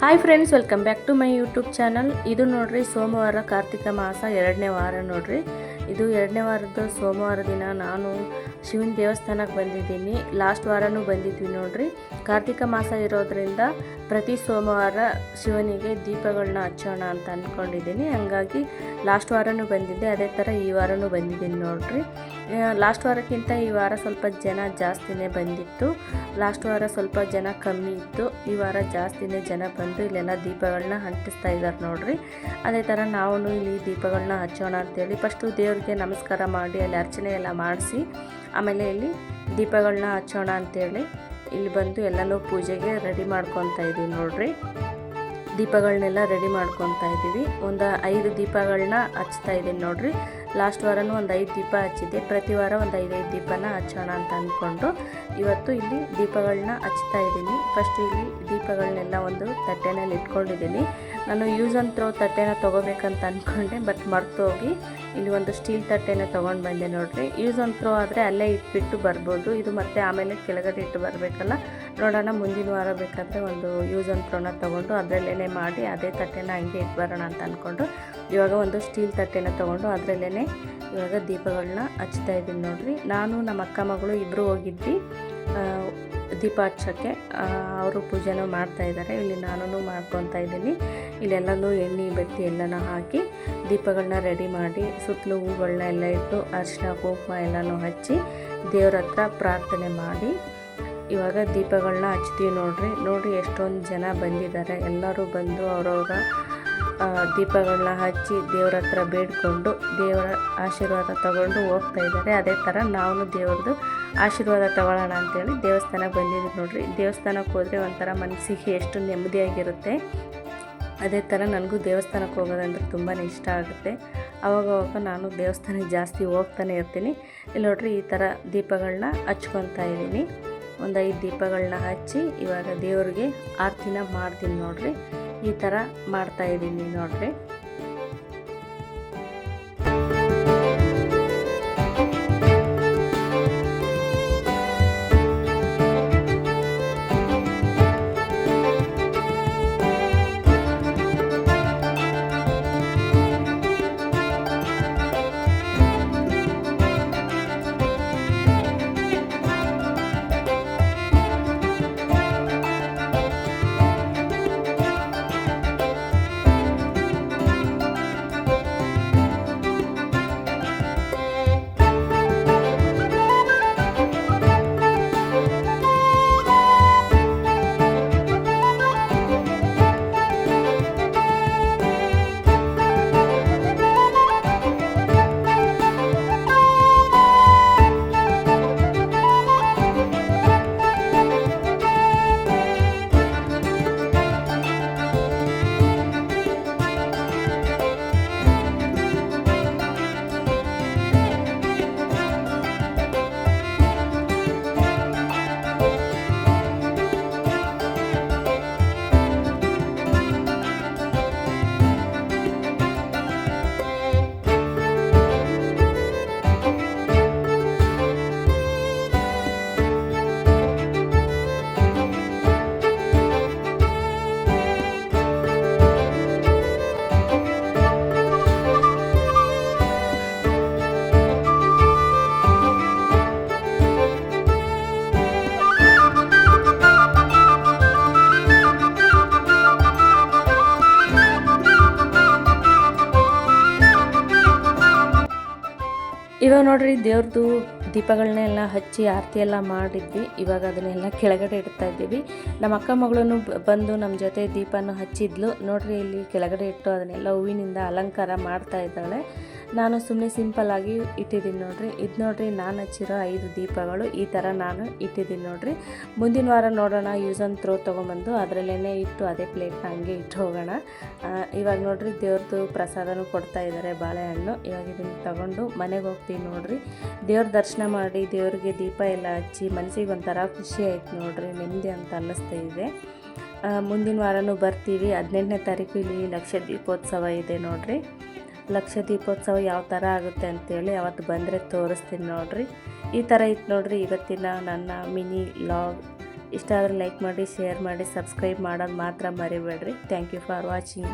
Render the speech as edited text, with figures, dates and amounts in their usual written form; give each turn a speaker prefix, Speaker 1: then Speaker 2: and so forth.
Speaker 1: Hi friends, welcome back to my YouTube channel. ಇದು ನೋಡ್ರಿ ಸೋಮವಾರ, ಕಾರ್ತಿಕ ಮಾಸ 2ನೇ ವಾರ ನೋಡ್ರಿ. ಇದು 2ನೇ ವಾರದ ಸೋಮವಾರ ದಿನ ನಾನು ಶಿವನ ದೇವಸ್ಥಾನಕ್ಕೆ ಬಂದಿದ್ದೀನಿ. ಲಾಸ್ಟ್ ವಾರನೂ ಬಂದಿದ್ವಿ ನೋಡ್ರಿ. ಕಾರ್ತಿಕ ಮಾಸ ಇರೋದ್ರಿಂದ ಪ್ರತಿ ಸೋಮವಾರ ಶಿವನಿಗೆ ದೀಪಗಳನ್ನ ಹಚ್ಚೋಣ ಅಂತ ಅಂದ್ಕೊಂಡಿದ್ದೀನಿ. ಹಂಗಾಗಿ ಲಾಸ್ಟ್ ವಾರನೂ ಬಂದಿದ್ದೆ, ಅದೇ ಥರ ಈ ವಾರನೂ ಬಂದಿದ್ದೀನಿ ನೋಡ್ರಿ. ಲಾಸ್ಟ್ ವಾರಕ್ಕಿಂತ ಈ ವಾರ ಸ್ವಲ್ಪ ಜನ ಜಾಸ್ತಿನೇ ಬಂದಿತ್ತು. ಲಾಸ್ಟ್ ವಾರ ಸ್ವಲ್ಪ ಜನ ಕಮ್ಮಿ ಇತ್ತು, ಈ ವಾರ ಜಾಸ್ತಿನೇ ಜನ ಬಂದು ಇಲ್ಲೆಲ್ಲ ದೀಪಗಳನ್ನ ಅಂಟಿಸ್ತಾ ಇದ್ದಾರೆ ನೋಡ್ರಿ. ಅದೇ ಥರ ನಾವು ಇಲ್ಲಿ ದೀಪಗಳನ್ನ ಹಚ್ಚೋಣ ಅಂತೇಳಿ ಫಸ್ಟು ದೇವ್ರಿಗೆ ನಮಸ್ಕಾರ ಮಾಡಿ ಅಲ್ಲಿ ಅರ್ಚನೆ ಎಲ್ಲ ಮಾಡಿಸಿ ಆಮೇಲೆ ಇಲ್ಲಿ ದೀಪಗಳನ್ನ ಹಚ್ಚೋಣ ಅಂತೇಳಿ ಇಲ್ಲಿ ಬಂದು ಎಲ್ಲನೂ ಪೂಜೆಗೆ ರೆಡಿ ಮಾಡ್ಕೊತಾ ಇದ್ದೀವಿ ನೋಡ್ರಿ. ದೀಪಗಳನ್ನೆಲ್ಲ ರೆಡಿ ಮಾಡ್ಕೊತಾ ಇದ್ದೀವಿ. ಒಂದು 5 ದೀಪಗಳನ್ನ ಹಚ್ತಾ ಇದ್ದೀನಿ ನೋಡ್ರಿ. ಲಾಸ್ಟ್ ವಾರನೂ ಒಂದು 5 ದೀಪ ಹಚ್ಚಿದ್ದೆ. ಪ್ರತಿ ವಾರ ಒಂದು 5 ದೀಪನ ಹಚ್ಚೋಣ ಅಂತ ಅಂದ್ಕೊಂಡು ಇವತ್ತು ಇಲ್ಲಿ ದೀಪಗಳನ್ನ ಹಚ್ತಾ ಇದ್ದೀನಿ. ಫಸ್ಟ್ ಇಲ್ಲಿ ದೀಪಗಳನ್ನೆಲ್ಲ ಒಂದು ತಟ್ಟೆನಲ್ಲಿ ಇಟ್ಕೊಂಡಿದ್ದೀನಿ. ನಾನು ಯೂಸ್ ಆ್ಯಂಡ್ ಥ್ರೋ ತಟ್ಟೆನ ತೊಗೋಬೇಕಂತ ಅಂದ್ಕೊಂಡೆ, ಬಟ್ ಮರ್ತೋಗಿ ಇಲ್ಲಿ ಒಂದು ಸ್ಟೀಲ್ ತಟ್ಟೆನ ತೊಗೊಂಡು ಬಂದೆ ನೋಡ್ರಿ. ಯೂಸ್ ಆ್ಯಂಡ್ ಥ್ರೋ ಆದರೆ ಅಲ್ಲೇ ಇಟ್ಬಿಟ್ಟು ಬರ್ಬೋದು, ಇದು ಮತ್ತೆ ಆಮೇಲೆ ಕೆಳಗಡೆ ಇಟ್ಟು ಬರಬೇಕಲ್ಲ. ನೋಡೋಣ, ಮುಂದಿನ ವಾರ ಬೇಕಾದರೆ ಒಂದು ಯೂಸ್ ಆ್ಯಂಡ್ ಥ್ರೋನ ತೊಗೊಂಡು ಅದರಲ್ಲೇ ಮಾಡಿ ಅದೇ ತಟ್ಟೆನ ಹಂಗೆ ಇಟ್ಟು ಬರೋಣ ಅಂತ ಅಂದ್ಕೊಂಡು ಇವಾಗ ಒಂದು ಸ್ಟೀಲ್ ತಟ್ಟೆನ ತೊಗೊಂಡು ಅದರಲ್ಲೇ ಇವಾಗ ದೀಪಗಳನ್ನ ಹಚ್ತಾ ಇದ್ದೀನಿ ನೋಡ್ರಿ. ನಾನು ನಮ್ಮ ಅಕ್ಕ ಮಗಳು ಇಬ್ಬರು ಹೋಗಿದ್ವಿ ದೀಪ ಹಚ್ಚೋಕ್ಕೆ. ಅವರು ಪೂಜೆನೂ ಮಾಡ್ತಾಯಿದ್ದಾರೆ. ಇಲ್ಲಿ ನಾನು ಮಾಡ್ಕೊತಾ ಇದ್ದೀನಿ. ಇಲ್ಲೆಲ್ಲನೂ ಎಣ್ಣೆ ಬತ್ತಿ ಎಲ್ಲನೂ ಹಾಕಿ ದೀಪಗಳನ್ನ ರೆಡಿ ಮಾಡಿ ಸುತ್ತಲೂ ಹೂಗಳನ್ನ ಎಲ್ಲ ಇಟ್ಟು ಅರಿಶಿನ ಕುಂಕುಮ ಎಲ್ಲನೂ ಹಚ್ಚಿ ದೇವ್ರ ಹತ್ರ ಪ್ರಾರ್ಥನೆ ಮಾಡಿ ಇವಾಗ ದೀಪಗಳನ್ನ ಹಚ್ತೀವಿ ನೋಡ್ರಿ ಎಷ್ಟೊಂದು ಜನ ಬಂದಿದ್ದಾರೆ. ಎಲ್ಲರೂ ಬಂದು ಅವರವರ ದೀಪಗಳನ್ನ ಹಚ್ಚಿ ದೇವ್ರ ಹತ್ರ ಬೇಡ್ಕೊಂಡು ದೇವರ ಆಶೀರ್ವಾದ ತಗೊಂಡು ಹೋಗ್ತಾ ಇದ್ದಾರೆ. ಅದೇ ಥರ ನಾವು ದೇವ್ರದ್ದು ಆಶೀರ್ವಾದ ತಗೊಳ್ಳೋಣ ಅಂತೇಳಿ ದೇವಸ್ಥಾನಕ್ಕೆ ಬಂದಿದ್ದೀವಿ ನೋಡ್ರಿ. ದೇವಸ್ಥಾನಕ್ಕೆ ಹೋದರೆ ಒಂಥರ ಮನಸ್ಸಿಗೆ ಎಷ್ಟು ನೆಮ್ಮದಿಯಾಗಿರುತ್ತೆ. ಅದೇ ಥರ ನನಗೂ ದೇವಸ್ಥಾನಕ್ಕೆ ಹೋಗೋದಂದ್ರೆ ತುಂಬಾ ಇಷ್ಟ ಆಗುತ್ತೆ. ಅವಾಗವಾಗ ನಾನು ದೇವಸ್ಥಾನಕ್ಕೆ ಜಾಸ್ತಿ ಹೋಗ್ತಾನೆ ಇರ್ತೀನಿ. ಇಲ್ಲಿ ನೋಡ್ರಿ ಈ ಥರ ದೀಪಗಳನ್ನ ಹಚ್ಕೊತಾ ಇದ್ದೀನಿ. ಒಂದು 5 ದೀಪಗಳನ್ನ ಹಚ್ಚಿ ಇವಾಗ ದೇವ್ರಿಗೆ ಆರತಿನ ಮಾಡ್ತೀನಿ ನೋಡ್ರಿ. ಈ ಥರ ಮಾಡ್ತಾಯಿದ್ದೀನಿ ನೋಡ್ರಿ. ಇವಾಗ ನೋಡ್ರಿ ದೇವ್ರದ್ದು ದೀಪಗಳನ್ನೆಲ್ಲ ಹಚ್ಚಿ ಆರತಿ ಎಲ್ಲ ಮಾಡಿದ್ವಿ. ಇವಾಗ ಅದನ್ನೆಲ್ಲ ಕೆಳಗಡೆ ಇಡ್ತಾ ಇದ್ದೀವಿ. ನಮ್ಮ ಅಕ್ಕ ಮಗಳನ್ನು ಬಂದು ನಮ್ಮ ಜೊತೆ ದೀಪನ ಹಚ್ಚಿದ್ಲು ನೋಡ್ರಿ. ಇಲ್ಲಿ ಕೆಳಗಡೆ ಇಟ್ಟು ಅದನ್ನೆಲ್ಲ ಹೂವಿನಿಂದ ಅಲಂಕಾರ ಮಾಡ್ತಾ ಇದ್ದಾಳೆ. ನಾನು ಸುಮ್ಮನೆ ಸಿಂಪಲ್ಲಾಗಿ ಇಟ್ಟಿದ್ದೀನಿ ನೋಡ್ರಿ. ಇದು ನೋಡ್ರಿ ನಾನು ಹಚ್ಚಿರೋ 5 ದೀಪಗಳು ಈ ಥರ ನಾನು ಇಟ್ಟಿದ್ದೀನಿ ನೋಡ್ರಿ. ಮುಂದಿನ ವಾರ ನೋಡೋಣ, ಯೂಸ್ ಆ್ಯಂಡ್ ಥ್ರೋ ತೊಗೊಂಬಂದು ಅದರಲ್ಲೇ ಇಟ್ಟು ಅದೇ ಪ್ಲೇಟ್ನ ಹಂಗೆ ಇಟ್ಟು ಹೋಗೋಣ. ಇವಾಗ ನೋಡ್ರಿ ದೇವ್ರದ್ದು ಪ್ರಸಾದನೂ ಕೊಡ್ತಾ ಇದ್ದಾರೆ, ಬಾಳೆಹಣ್ಣು. ಇವಾಗ ಇದನ್ನು ತಗೊಂಡು ಮನೆಗೆ ಹೋಗ್ತೀವಿ ನೋಡ್ರಿ. ದೇವ್ರ ದರ್ಶನ ಮಾಡಿ ದೇವ್ರಿಗೆ ದೀಪ ಎಲ್ಲ ಹಚ್ಚಿ ಮನಸ್ಸಿಗೆ ಒಂಥರ ಖುಷಿ ಆಯ್ತು ನೋಡ್ರಿ, ನೆಮ್ಮದಿ ಅಂತ ಅನ್ನಿಸ್ತಾ ಇದೆ. ಮುಂದಿನ ವಾರನೂ ಬರ್ತೀವಿ. 18ನೇ ತಾರೀಕು ಇಲ್ಲಿ ಲಕ್ಷ ದೀಪೋತ್ಸವ ಇದೆ ನೋಡ್ರಿ. ಲಕ್ಷ ದೀಪೋತ್ಸವ ಯಾವ ಥರ ಆಗುತ್ತೆ ಅಂತೇಳಿ ಅವತ್ತು ಬಂದರೆ ತೋರಿಸ್ತೀನಿ ನೋಡ್ರಿ. ಈ ಥರ ಇತ್ತು ನೋಡ್ರಿ ಇವತ್ತಿನ ನನ್ನ ಮಿನಿ ಲಾಗ್. ಇಷ್ಟ ಆದರೆ ಲೈಕ್ ಮಾಡಿ, ಶೇರ್ ಮಾಡಿ, ಸಬ್ಸ್ಕ್ರೈಬ್ ಮಾಡೋದು ಮಾತ್ರ ಮರಿಬೇಡ್ರಿ. Thank you for watching.